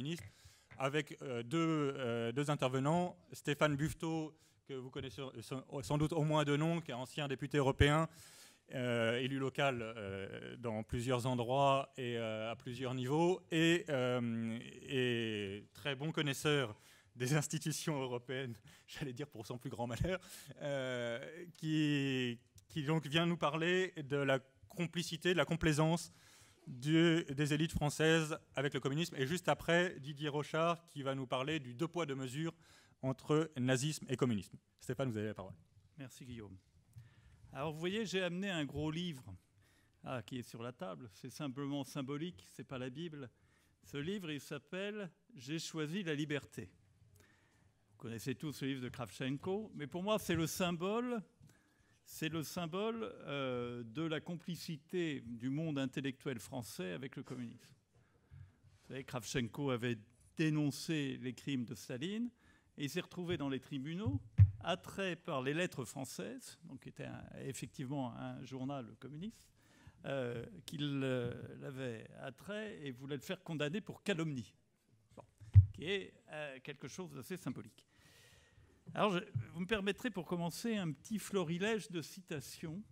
ministre, avec deux intervenants, Stéphane Buffetot, que vous connaissez sans doute au moins de nom, qui est ancien député européen, élu local dans plusieurs endroits et à plusieurs niveaux, et très bon connaisseur des institutions européennes, j'allais dire pour son plus grand malheur, qui donc vient nous parler de la complicité, de la complaisance des élites françaises avec le communisme. Et juste après, Didier Rochard qui va nous parler du deux poids deux mesures entre nazisme et communisme. Stéphane, vous avez la parole. Merci Guillaume. Alors vous voyez, j'ai amené un gros livre qui est sur la table. C'est simplement symbolique, c'est pas la Bible. Ce livre, il s'appelle « J'ai choisi la liberté ». Vous connaissez tous ce livre de Kravchenko, mais pour moi, c'est le symbole de la complicité du monde intellectuel français avec le communisme. Vous savez, Kravchenko avait dénoncé les crimes de Staline et il s'est retrouvé dans les tribunaux, attrait par les lettres françaises, donc qui était effectivement un journal communiste, qu'il l'avait attrait et voulait le faire condamner pour calomnie, qui est quelque chose d'assez symbolique. Alors, vous me permettrez pour commencer un petit florilège de citations,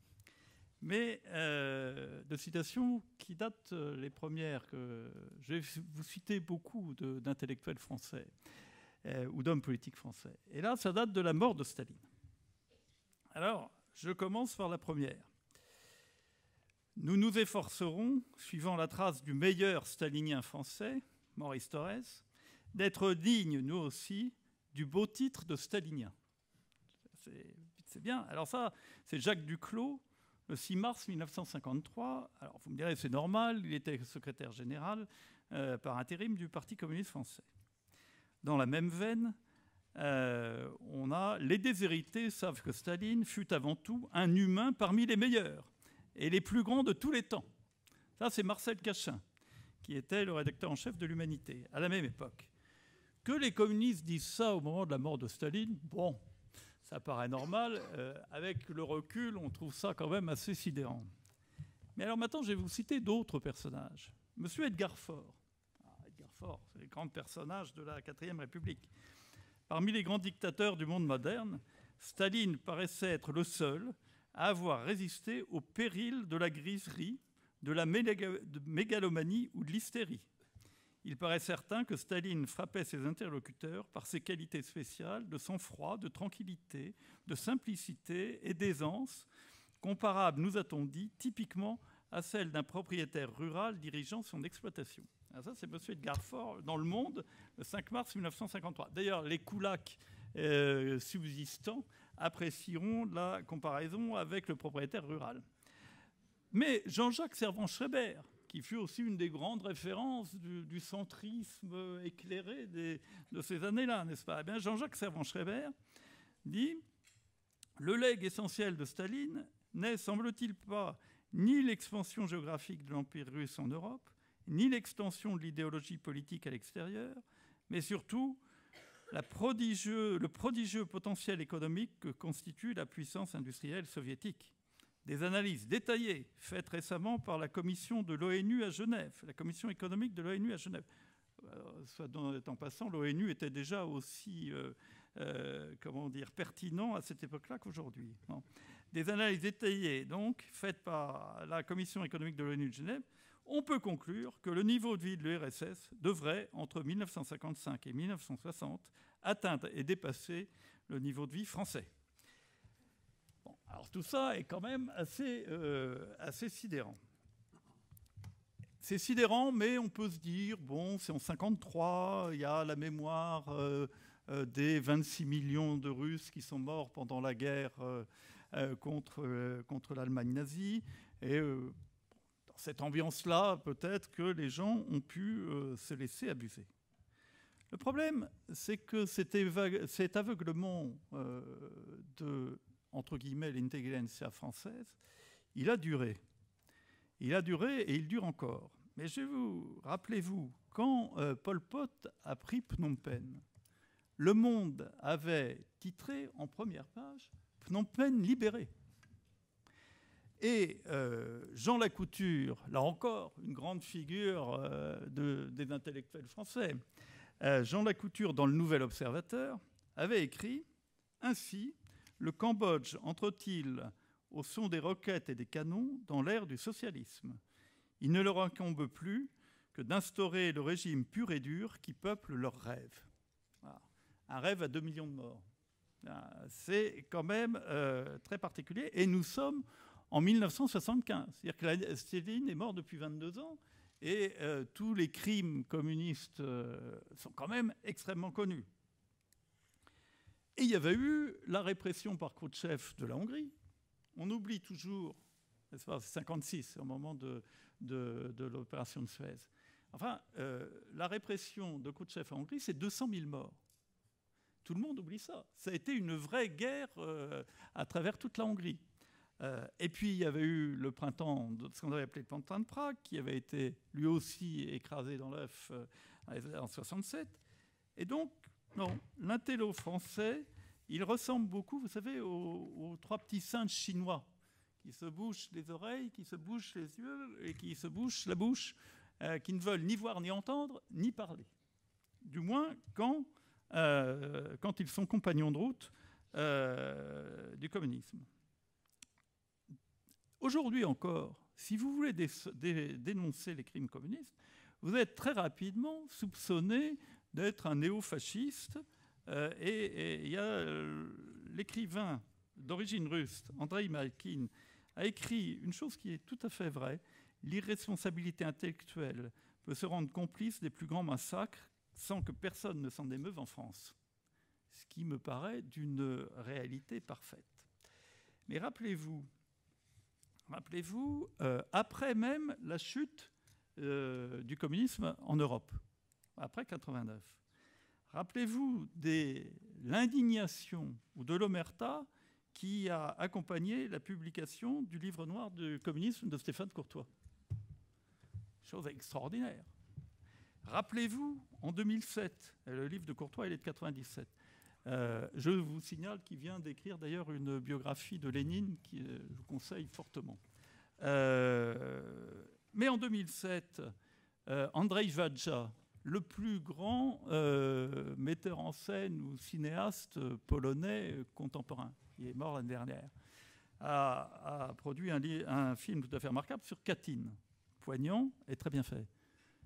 mais de citations qui datent les premières que je vais vous citer beaucoup d'intellectuels français ou d'hommes politiques français. Et là, ça date de la mort de Staline. Alors, je commence par la première. Nous nous efforcerons, suivant la trace du meilleur stalinien français, Maurice Thorez, d'être dignes, nous aussi, du beau titre de stalinien. C'est bien. Alors ça, c'est Jacques Duclos, le 6 mars 1953. Alors vous me direz, c'est normal, il était secrétaire général par intérim du Parti communiste français. Dans la même veine, on a « Les déshérités savent que Staline fut avant tout un humain parmi les meilleurs et les plus grands de tous les temps ». Ça, c'est Marcel Cachin, qui était le rédacteur en chef de l'Humanité, à la même époque. Que les communistes disent ça au moment de la mort de Staline, bon, ça paraît normal. Avec le recul, on trouve ça quand même assez sidérant. Mais alors maintenant, je vais vous citer d'autres personnages. Monsieur Edgar Faure. Edgar Faure, c'est les grands personnages de la 4e République. Parmi les grands dictateurs du monde moderne, Staline paraissait être le seul à avoir résisté au péril de la griserie, de la mégalomanie ou de l'hystérie. Il paraît certain que Staline frappait ses interlocuteurs par ses qualités spéciales de sang-froid, de tranquillité, de simplicité et d'aisance, comparables, nous a-t-on dit, typiquement à celles d'un propriétaire rural dirigeant son exploitation. Alors ça, c'est M. Edgar Faure dans Le Monde, le 5 mars 1953. D'ailleurs, les koulaks subsistants apprécieront la comparaison avec le propriétaire rural. Mais Jean-Jacques Servan-Schreiber, qui fut aussi une des grandes références du centrisme éclairé de ces années-là, n'est-ce pas? Eh bien, Jean-Jacques Servan-Schreiber dit « Le legs essentiel de Staline n'est, semble-t-il pas, ni l'expansion géographique de l'Empire russe en Europe, ni l'extension de l'idéologie politique à l'extérieur, mais surtout le prodigieux potentiel économique que constitue la puissance industrielle soviétique. Des analyses détaillées faites récemment par la commission de l'ONU à Genève, la commission économique de l'ONU à Genève. Soit en passant, l'ONU était déjà aussi pertinent à cette époque-là qu'aujourd'hui. Des analyses détaillées, donc, faites par la commission économique de l'ONU de Genève, on peut conclure que le niveau de vie de l'URSS devrait, entre 1955 et 1960, atteindre et dépasser le niveau de vie français. Bon, alors tout ça est quand même assez sidérant. C'est sidérant, mais on peut se dire, bon, c'est en 1953, il y a la mémoire des 26 millions de Russes qui sont morts pendant la guerre contre l'Allemagne nazie. Et dans cette ambiance-là, peut-être que les gens ont pu se laisser abuser. Le problème, c'est que cet aveuglement de, entre guillemets, l'intelligentsia française, il a duré. Il a duré et il dure encore. Mais rappelez-vous, quand Pol Pot a pris Phnom Penh, Le Monde avait titré en première page « Phnom Penh libéré ». Et Jean Lacouture, là encore, une grande figure des intellectuels français, Jean Lacouture, dans le Nouvel Observateur, avait écrit « Ainsi, le Cambodge entre-t-il au son des roquettes et des canons dans l'ère du socialisme. Il ne leur incombe plus que d'instaurer le régime pur et dur qui peuple leurs rêves. » Voilà. Un rêve à 2 millions de morts. C'est quand même très particulier. Et nous sommes en 1975. C'est-à-dire que Staline est mort depuis 22 ans et tous les crimes communistes sont quand même extrêmement connus. Et il y avait eu la répression par Khrouchtchev de la Hongrie. On oublie toujours, n'est-ce pas, c'est 56, au moment de l'opération de Suez. Enfin, la répression de Khrouchtchev en Hongrie, c'est 200 000 morts. Tout le monde oublie ça. Ça a été une vraie guerre à travers toute la Hongrie. Et puis, il y avait eu le printemps de ce qu'on avait appelé le printemps de Prague, qui avait été lui aussi écrasé dans l'œuf en 1967. Et donc, non, l'intello français, il ressemble beaucoup, vous savez, aux 3 petits singes chinois qui se bouchent les oreilles, qui se bouchent les yeux et qui se bouchent la bouche, qui ne veulent ni voir, ni entendre, ni parler. Du moins, quand ils sont compagnons de route du communisme. Aujourd'hui encore, si vous voulez dénoncer les crimes communistes, vous êtes très rapidement soupçonné d'être un néo-fasciste. Et il y a l'écrivain d'origine russe, Andreï Malkin, a écrit une chose qui est tout à fait vraie. L'irresponsabilité intellectuelle peut se rendre complice des plus grands massacres sans que personne ne s'en émeuve en France. Ce qui me paraît d'une réalité parfaite. Mais rappelez-vous, après même la chute du communisme en Europe, après 89, rappelez-vous de l'indignation ou de l'omerta qui a accompagné la publication du livre noir du communisme de Stéphane Courtois. Chose extraordinaire. Rappelez-vous, en 2007, le livre de Courtois, il est de 97. Je vous signale qu'il vient d'écrire d'ailleurs une biographie de Lénine que je vous conseille fortement. Mais en 2007, Andrzej Wajda, le plus grand metteur en scène ou cinéaste polonais contemporain, qui est mort l'année dernière, a produit un film tout à fait remarquable sur Katyn, poignant et très bien fait.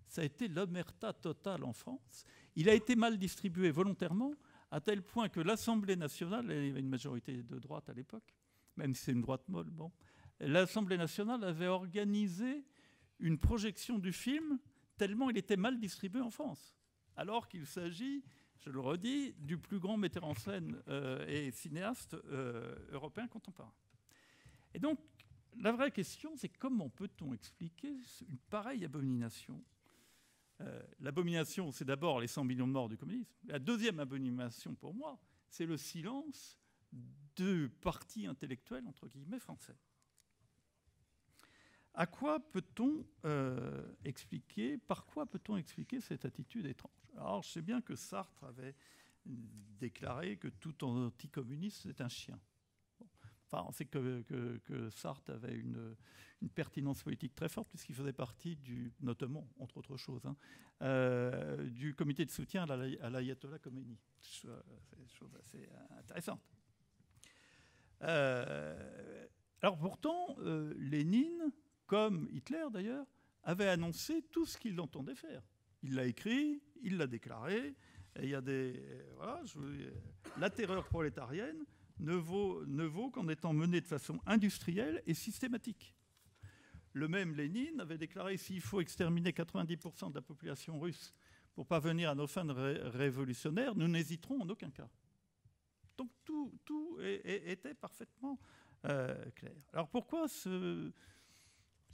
Ça a été l'omerta totale en France. Il a été mal distribué volontairement, à tel point que l'Assemblée nationale, il y avait une majorité de droite à l'époque, même si c'est une droite molle, bon, l'Assemblée nationale avait organisé une projection du film tellement il était mal distribué en France. Alors qu'il s'agit, je le redis, du plus grand metteur en scène et cinéaste européen contemporain. Et donc, la vraie question, c'est comment peut-on expliquer une pareille abomination ? L'abomination, c'est d'abord les 100 millions de morts du communisme. La deuxième abomination, pour moi, c'est le silence du parti intellectuel, entre guillemets, français. Par quoi peut-on expliquer cette attitude étrange ? Alors, je sais bien que Sartre avait déclaré que tout anticommuniste, c'est un chien. Bon. Enfin, on sait que Sartre avait une pertinence politique très forte, puisqu'il faisait partie, notamment, entre autres choses, du comité de soutien à l'ayatollah Khomeini. C'est une chose assez intéressante. Alors pourtant, Lénine, comme Hitler d'ailleurs, avait annoncé tout ce qu'il entendait faire. Il l'a écrit, il l'a déclaré. Et il y a la terreur prolétarienne ne vaut qu'en étant menée de façon industrielle et systématique. Le même Lénine avait déclaré: s'il faut exterminer 90% de la population russe pour parvenir à nos fins révolutionnaires, nous n'hésiterons en aucun cas. Donc tout était parfaitement clair. Alors pourquoi ce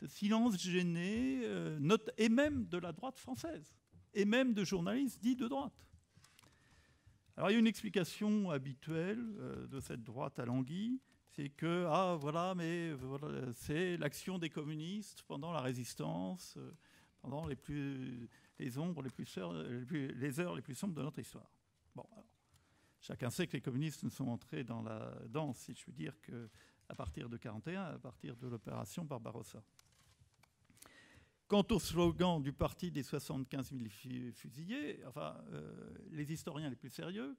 silence gêné, et même de la droite française, et même de journalistes dits de droite? Alors il y a une explication habituelle de cette droite alanguie, c'est que c'est l'action des communistes pendant la résistance, pendant les heures les plus sombres de notre histoire. Bon, alors, chacun sait que les communistes ne sont entrés dans la danse, si je puis dire, à partir de 1941, à partir de l'opération Barbarossa. Quant au slogan du parti des 75 000 fusillés, les historiens les plus sérieux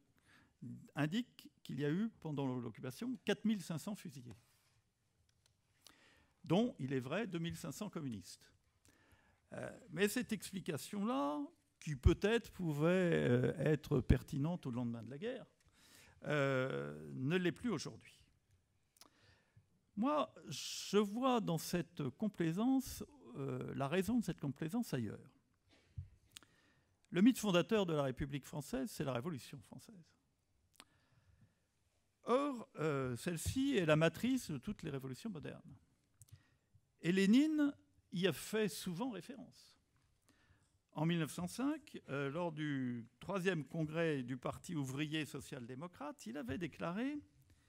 indiquent qu'il y a eu, pendant l'occupation, 4 500 fusillés, dont, il est vrai, 2 500 communistes. Mais cette explication-là, qui peut-être pouvait être pertinente au lendemain de la guerre, ne l'est plus aujourd'hui. Moi, je vois dans cette complaisance la raison de cette complaisance ailleurs. Le mythe fondateur de la République française, c'est la Révolution française. Or, celle-ci est la matrice de toutes les révolutions modernes. Et Lénine y a fait souvent référence. En 1905, lors du 3e congrès du Parti ouvrier social-démocrate, il avait déclaré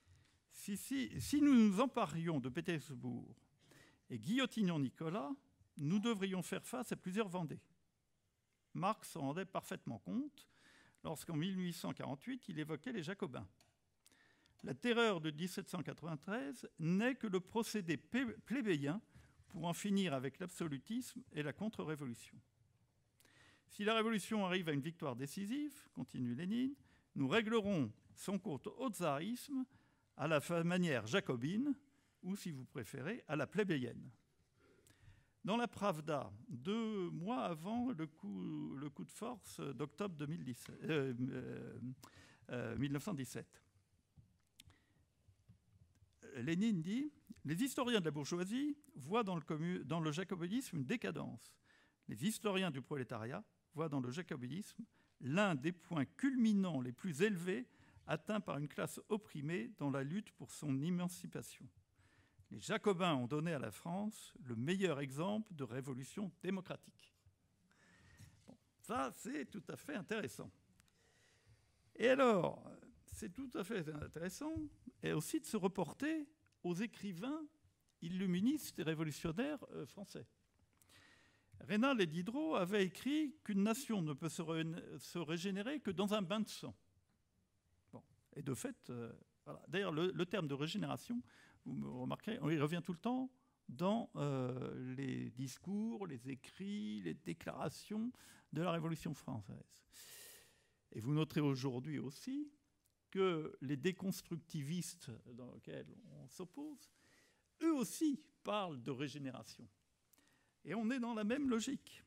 « Si nous nous emparions de Pétersbourg et guillotinions Nicolas, nous devrions faire face à plusieurs Vendées. » Marx s'en rendait parfaitement compte lorsqu'en 1848, il évoquait les Jacobins. La terreur de 1793 n'est que le procédé plébéien pour en finir avec l'absolutisme et la contre-révolution. Si la révolution arrive à une victoire décisive, continue Lénine, nous réglerons son compte au tsarisme à la manière jacobine, ou si vous préférez, à la plébéienne. Dans la Pravda, 2 mois avant le coup de force d'octobre 1917, Lénine dit « Les historiens de la bourgeoisie voient dans le jacobinisme une décadence. Les historiens du prolétariat voient dans le jacobinisme l'un des points culminants les plus élevés atteints par une classe opprimée dans la lutte pour son émancipation. Les Jacobins ont donné à la France le meilleur exemple de révolution démocratique. » Bon, ça, c'est tout à fait intéressant. Et alors, c'est tout à fait intéressant et aussi de se reporter aux écrivains illuministes et révolutionnaires français. Raynal et Diderot avaient écrit qu'une nation ne peut se régénérer que dans un bain de sang. Bon. Et de fait, voilà. D'ailleurs, le terme de régénération, vous me remarquerez, on y revient tout le temps dans les discours, les écrits, les déclarations de la Révolution française. Et vous noterez aujourd'hui aussi que les déconstructivistes dans lesquels on s'oppose, eux aussi parlent de régénération. Et on est dans la même logique.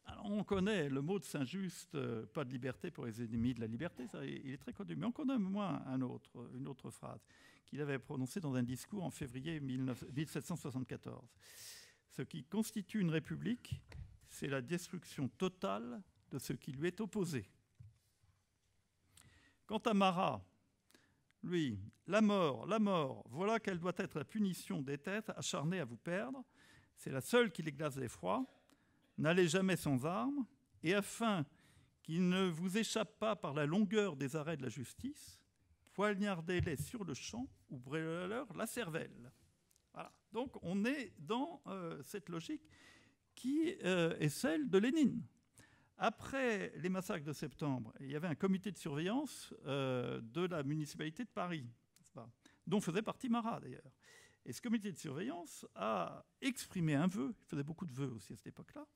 Alors on connaît le mot de Saint-Just, pas de liberté pour les ennemis de la liberté, ça, il est très connu. Mais on connaît au moins une autre phrase qu'il avait prononcée dans un discours en février 1774. Ce qui constitue une république, c'est la destruction totale de ce qui lui est opposé. Quant à Marat, lui, la mort, voilà quelle doit être la punition des têtes acharnées à vous perdre. C'est la seule qui les glace d'effroi. N'allez jamais sans armes, et afin qu'il ne vous échappe pas par la longueur des arrêts de la justice, poignardez-les sur le champ ou brûlez-leur la cervelle. Voilà. Donc on est dans cette logique qui est celle de Lénine. Après les massacres de septembre, il y avait un comité de surveillance de la municipalité de Paris, dont faisait partie Marat d'ailleurs. Et ce comité de surveillance a exprimé un vœu, il faisait beaucoup de vœux aussi à cette époque-là,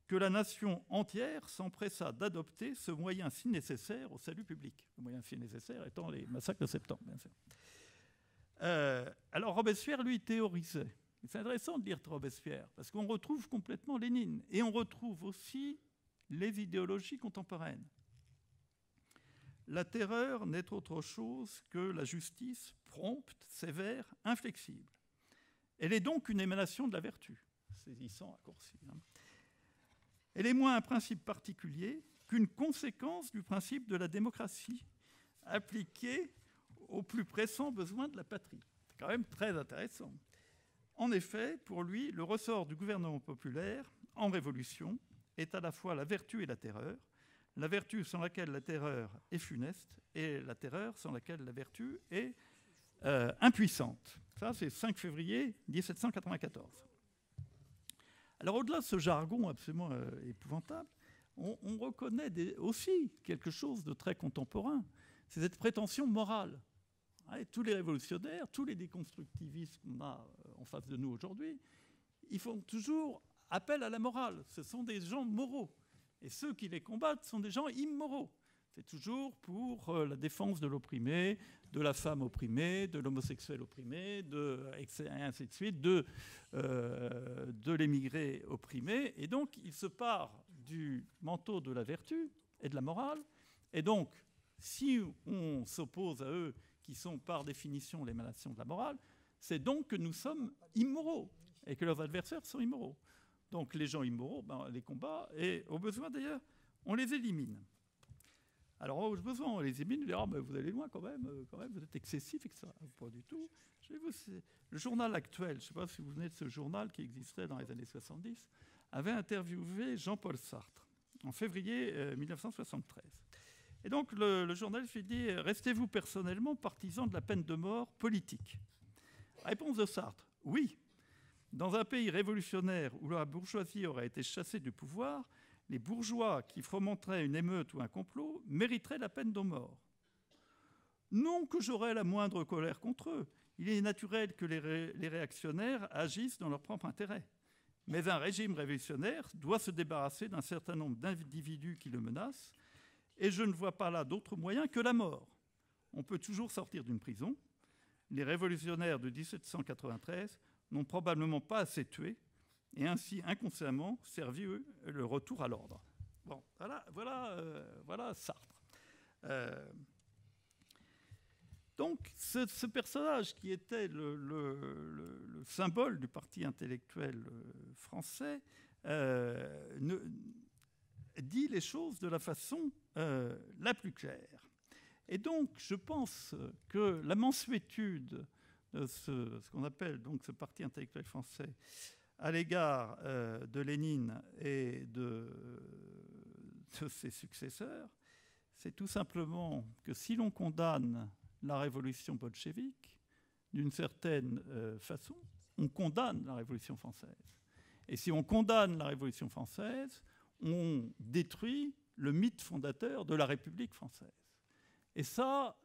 que la nation entière s'empressa d'adopter ce moyen si nécessaire au salut public. Le moyen si nécessaire étant les massacres de septembre, bien sûr. Alors Robespierre, lui, théorisait. C'est intéressant de lire Robespierre, parce qu'on retrouve complètement Lénine, et on retrouve aussi les idéologies contemporaines. La terreur n'est autre chose que la justice prompte, sévère, inflexible. Elle est donc une émanation de la vertu, saisissant raccourci. Elle est moins un principe particulier qu'une conséquence du principe de la démocratie, appliqué aux plus pressants besoins de la patrie. C'est quand même très intéressant. En effet, pour lui, le ressort du gouvernement populaire en révolution est à la fois la vertu et la vertu sans laquelle la terreur est funeste et la terreur sans laquelle la vertu est impuissante. Ça, c'est 5 février 1794. Alors, au-delà de ce jargon absolument épouvantable, on reconnaît aussi quelque chose de très contemporain. C'est cette prétention morale. Allez, tous les révolutionnaires, tous les déconstructivistes qu'on a en face de nous aujourd'hui, ils font toujours appel à la morale. Ce sont des gens moraux. Et ceux qui les combattent sont des gens immoraux. C'est toujours pour la défense de l'opprimé, de la femme opprimée, de l'homosexuel opprimé, et ainsi de suite, de l'émigré opprimé. Et donc, il se part du manteau de la vertu et de la morale. Et donc, si on s'oppose à eux, qui sont par définition l'émanation de la morale, c'est donc que nous sommes immoraux et que leurs adversaires sont immoraux. Donc les gens immoraux, on les combat et au besoin d'ailleurs, on les élimine. Alors au besoin, on les élimine, on dit « Ah, mais vous allez loin quand même, vous êtes excessif, etc. » Pas du tout. Le journal actuel, je ne sais pas si vous venez de ce journal qui existait dans les années 70, avait interviewé Jean-Paul Sartre en février 1973. Et donc le journaliste lui dit « Restez-vous personnellement partisan de la peine de mort politique ?» Réponse de Sartre « Oui. Dans un pays révolutionnaire où la bourgeoisie aurait été chassée du pouvoir, les bourgeois qui fomenteraient une émeute ou un complot mériteraient la peine de mort. Non que j'aurais la moindre colère contre eux. Il est naturel que les réactionnaires agissent dans leur propre intérêt. Mais un régime révolutionnaire doit se débarrasser d'un certain nombre d'individus qui le menacent, et je ne vois pas là d'autre moyen que la mort. On peut toujours sortir d'une prison. Les révolutionnaires de 1793 n'ont probablement pas assez tué et ainsi inconsciemment servi le retour à l'ordre. Bon, voilà Sartre. Donc ce personnage qui était le symbole du parti intellectuel français dit les choses de la façon la plus claire. Et donc je pense que la mansuétude de ce qu'on appelle donc ce parti intellectuel français à l'égard de Lénine et de ses successeurs, c'est tout simplement que si l'on condamne la révolution bolchevique, d'une certaine façon, on condamne la Révolution française. Et si on condamne la Révolution française, on détruit le mythe fondateur de la République française. Et ça,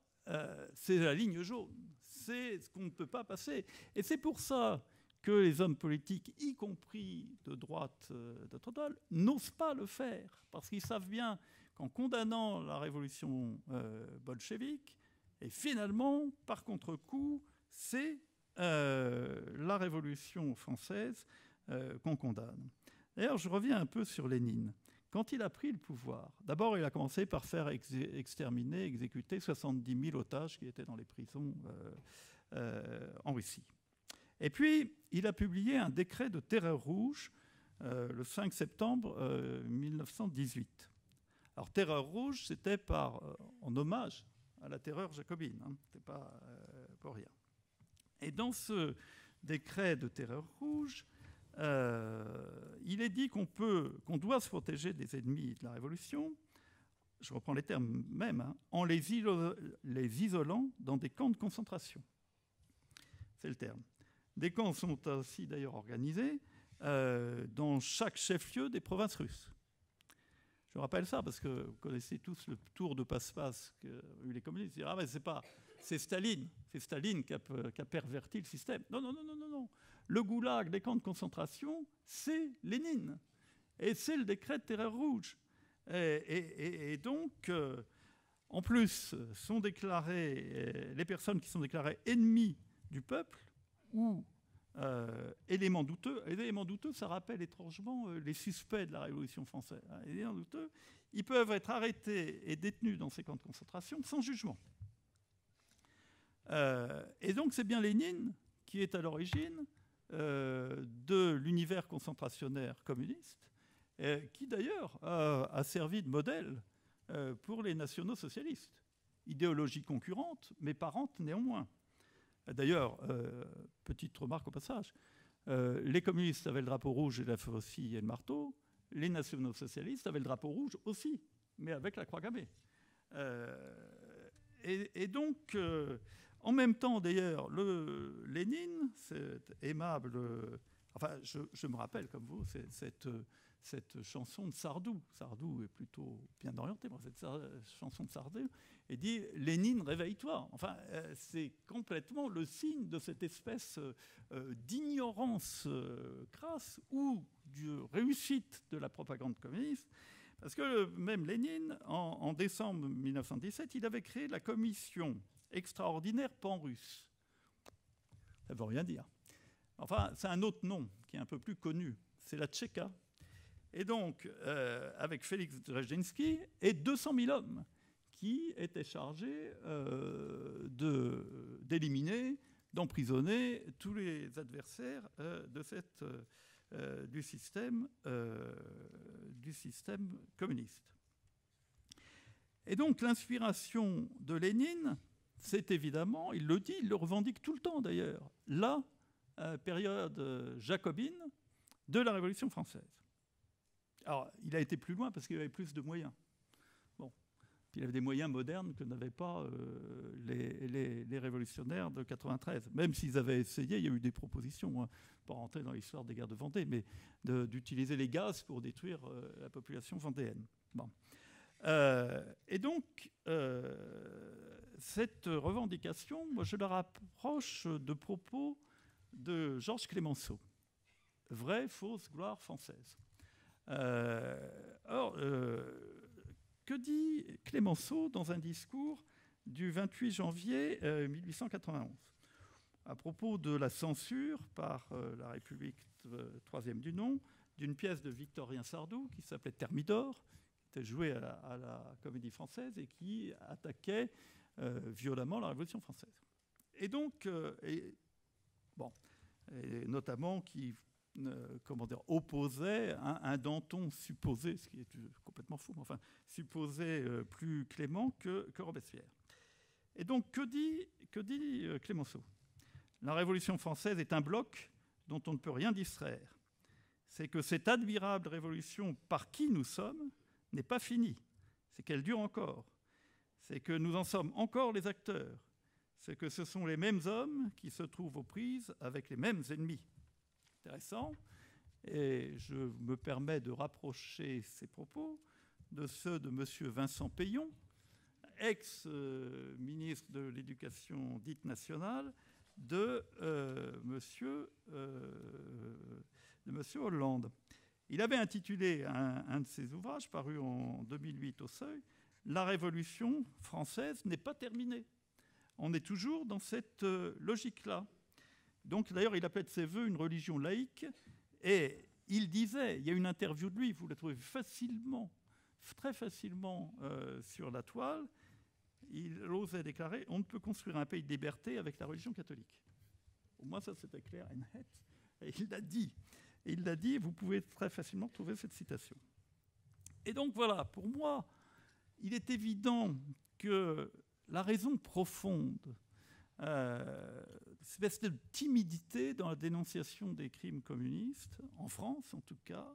c'est la ligne jaune. C'est ce qu'on ne peut pas passer. Et c'est pour ça que les hommes politiques, y compris de droite d'Otrodol, n'osent pas le faire. Parce qu'ils savent bien qu'en condamnant la révolution bolchevique, et finalement, par contre-coup, c'est la Révolution française qu'on condamne. D'ailleurs, je reviens un peu sur Lénine. Quand il a pris le pouvoir, d'abord, il a commencé par faire exécuter 70 000 otages qui étaient dans les prisons en Russie. Et puis, il a publié un décret de terreur rouge le 5 septembre 1918. Alors, terreur rouge, c'était en hommage à la terreur jacobine. Hein, c'était pas pour rien. Et dans ce décret de terreur rouge, il est dit qu'on doit se protéger des ennemis de la Révolution, je reprends les termes mêmes, hein, en les isolant dans des camps de concentration. C'est le terme. Des camps sont aussi d'ailleurs organisés dans chaque chef-lieu des provinces russes. Je rappelle ça parce que vous connaissez tous le tour de passe-passe qu'ont eu les communistes. Ils disent « Ah, mais c'est Staline qui a perverti le système. » Non. Le goulag, les camps de concentration, c'est Lénine. Et c'est le décret de terreur rouge. Et donc, en plus, sont déclarés, les personnes qui sont déclarées ennemies du peuple ou éléments douteux. Les éléments douteux, ça rappelle étrangement les suspects de la Révolution française. Les éléments douteux, ils peuvent être arrêtés et détenus dans ces camps de concentration sans jugement. Et donc, c'est bien Lénine qui est à l'origine de l'univers concentrationnaire communiste, qui d'ailleurs a servi de modèle pour les nationaux socialistes. Idéologie concurrente, mais parente néanmoins. D'ailleurs, petite remarque au passage, les communistes avaient le drapeau rouge et la faucille et le marteau, les nationaux socialistes avaient le drapeau rouge aussi, mais avec la croix gammée. Et donc, en même temps, d'ailleurs, Lénine, cet aimable... enfin, je me rappelle, comme vous, cette chanson de Sardou. Sardou est plutôt bien orienté dans cette chanson de Sardou, et dit « Lénine, réveille-toi ». Enfin, c'est complètement le signe de cette espèce d'ignorance crasse ou de réussite de la propagande communiste. Parce que même Lénine, en décembre 1917, il avait créé la commission extraordinaire pan-russe. Ça ne veut rien dire. Enfin, c'est un autre nom qui est un peu plus connu. C'est la Tchéka. Et donc, avec Félix Dzerzhinsky et 200 000 hommes qui étaient chargés d'éliminer, d'emprisonner tous les adversaires du système communiste. Et donc, l'inspiration de Lénine, c'est évidemment, il le dit, il le revendique tout le temps d'ailleurs, la période jacobine de la Révolution française. Alors, il a été plus loin parce qu'il avait plus de moyens. Bon. Puis il avait des moyens modernes que n'avaient pas les révolutionnaires de 93. Même s'ils avaient essayé, il y a eu des propositions, pas rentrer dans l'histoire des guerres de Vendée, mais d'utiliser les gaz pour détruire la population vendéenne. Bon. Et donc, cette revendication, moi, je la rapproche de propos de Georges Clemenceau. Vraie, fausse gloire française. Que dit Clemenceau dans un discours du 28 janvier 1891 à propos de la censure par la République troisième du nom d'une pièce de Victorien Sardou qui s'appelait Thermidor, qui était jouée à la Comédie Française et qui attaquait violemment la Révolution française. Et donc, et notamment qui opposait un Danton supposé, ce qui est complètement fou, mais enfin, supposé plus clément que Robespierre. Et donc, que dit Clemenceau ? La Révolution française est un bloc dont on ne peut rien distraire. C'est que cette admirable révolution par qui nous sommes n'est pas finie. C'est qu'elle dure encore. C'est que nous en sommes encore les acteurs. C'est que ce sont les mêmes hommes qui se trouvent aux prises avec les mêmes ennemis. Intéressant. Et je me permets de rapprocher ces propos de ceux de M. Vincent Peillon, ex-ministre de l'Éducation dite nationale, de M. Hollande. Il avait intitulé un de ses ouvrages, paru en 2008 au Seuil, « La Révolution française n'est pas terminée ». On est toujours dans cette logique-là. Donc, d'ailleurs, il appelait de ses voeux une religion laïque. Et il disait, il y a une interview de lui, vous la trouvez facilement, très facilement sur la toile, il osait déclarer « On ne peut construire un pays de liberté avec la religion catholique ». Au moins, ça, c'était clair et net. Et il l'a dit. Et il l'a dit, vous pouvez très facilement trouver cette citation. Et donc, voilà, pour moi, il est évident que la raison profonde, cette espèce de timidité dans la dénonciation des crimes communistes, en France en tout cas,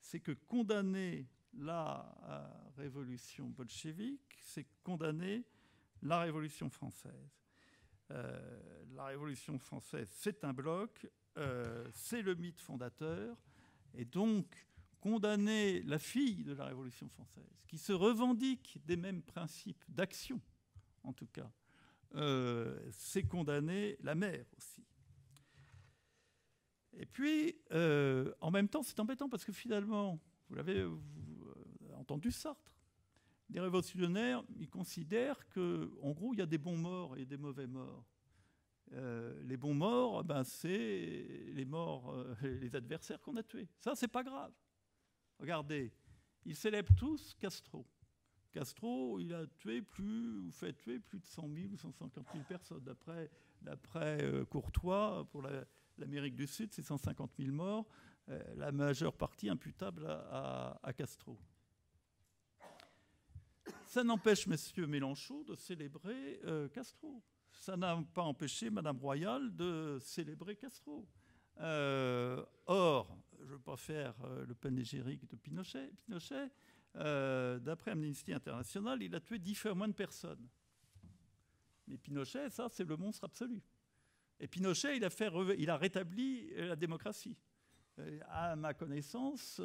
c'est que condamner la révolution bolchevique, c'est condamner la Révolution française. La Révolution française, c'est un bloc, c'est le mythe fondateur, et donc condamner la fille de la Révolution française, qui se revendique des mêmes principes d'action, en tout cas, c'est condamner la mère aussi. Et puis, en même temps, c'est embêtant parce que finalement, vous l'avez entendu Sartre, les révolutionnaires, ils considèrent qu'en gros, il y a des bons morts et des mauvais morts. Les bons morts, c'est les morts, les adversaires qu'on a tués. Ça, c'est pas grave. Regardez, ils célèbrent tous Castro. Castro, il a fait tuer plus de 100 000 ou 150 000 personnes. D'après Courtois, pour l'Amérique du Sud, c'est 150 000 morts, la majeure partie imputable à Castro. Ça n'empêche M. Mélenchon de célébrer Castro. Ça n'a pas empêché Mme Royal de célébrer Castro. Or, je ne veux pas faire le panégyrique de Pinochet. D'après Amnesty International, il a tué 10 fois moins de personnes. Mais Pinochet, ça, c'est le monstre absolu. Et Pinochet, il a rétabli la démocratie. À ma connaissance,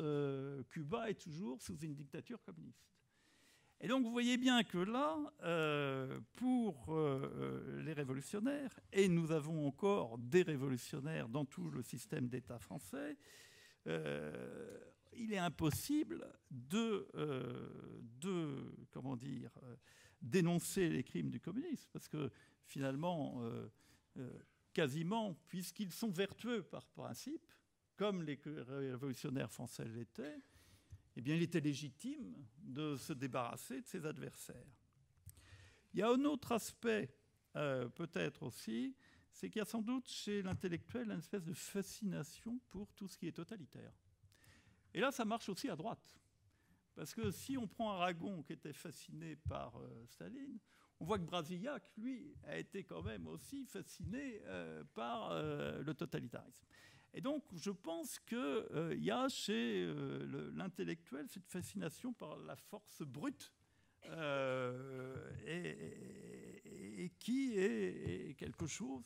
Cuba est toujours sous une dictature communiste. Et donc vous voyez bien que là, pour les révolutionnaires, et nous avons encore des révolutionnaires dans tout le système d'État français, il est impossible de dénoncer les crimes du communisme, parce que finalement, quasiment, puisqu'ils sont vertueux par principe, comme les révolutionnaires français l'étaient, eh bien, il était légitime de se débarrasser de ses adversaires. Il y a un autre aspect, peut-être aussi, c'est qu'il y a sans doute chez l'intellectuel une espèce de fascination pour tout ce qui est totalitaire. Et là, ça marche aussi à droite. Parce que si on prend Aragon, qui était fasciné par Staline, on voit que Brasillac, lui, a été quand même aussi fasciné par le totalitarisme. Et donc, je pense qu'il y a chez l'intellectuel cette fascination par la force brute et qui est quelque chose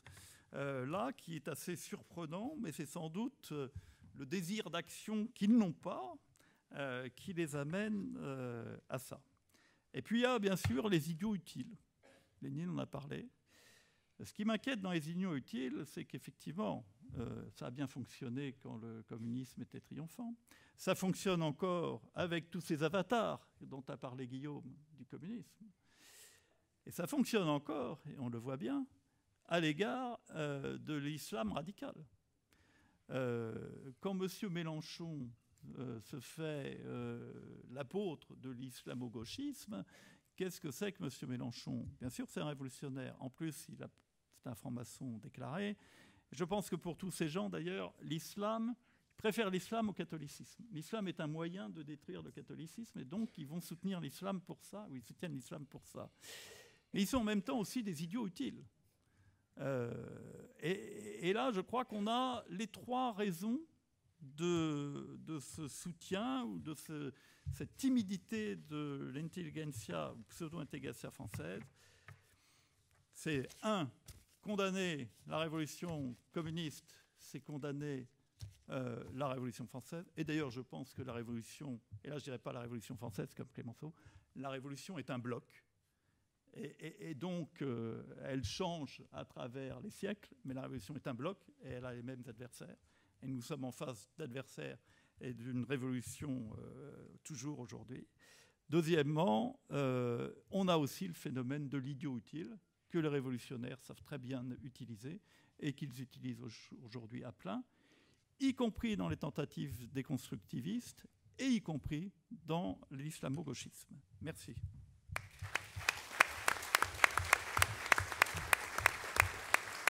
là qui est assez surprenant, mais c'est sans doute le désir d'action qu'ils n'ont pas qui les amène à ça. Et puis il y a bien sûr les idiots utiles. Lénine en a parlé. Ce qui m'inquiète dans les idiots utiles, c'est qu'effectivement, ça a bien fonctionné quand le communisme était triomphant. Ça fonctionne encore avec tous ces avatars dont a parlé Guillaume du communisme. Et ça fonctionne encore, et on le voit bien, à l'égard de l'islam radical. Quand M. Mélenchon se fait l'apôtre de l'islamo-gauchisme, qu'est-ce que c'est que M. Mélenchon? Bien sûr, c'est un révolutionnaire. En plus, c'est un franc-maçon déclaré. Je pense que pour tous ces gens, d'ailleurs, l'islam préfère l'islam au catholicisme. L'islam est un moyen de détruire le catholicisme, et donc ils vont soutenir l'islam pour ça, ou ils soutiennent l'islam pour ça. Mais ils sont en même temps aussi des idiots utiles. Et là, je crois qu'on a les trois raisons de ce soutien ou de cette timidité de l'intelligentsia ou pseudo-intelligentsia française. C'est condamner la révolution communiste, c'est condamner la révolution française. Et d'ailleurs, je pense que la révolution, et là je ne dirais pas la révolution française comme Clémenceau, la révolution est un bloc. Et donc, elle change à travers les siècles, mais la révolution est un bloc et elle a les mêmes adversaires. Et nous sommes en face d'adversaires et d'une révolution toujours aujourd'hui. Deuxièmement, on a aussi le phénomène de l'idiot utile que les révolutionnaires savent très bien utiliser et qu'ils utilisent aujourd'hui à plein, y compris dans les tentatives déconstructivistes et y compris dans l'islamo-gauchisme. Merci.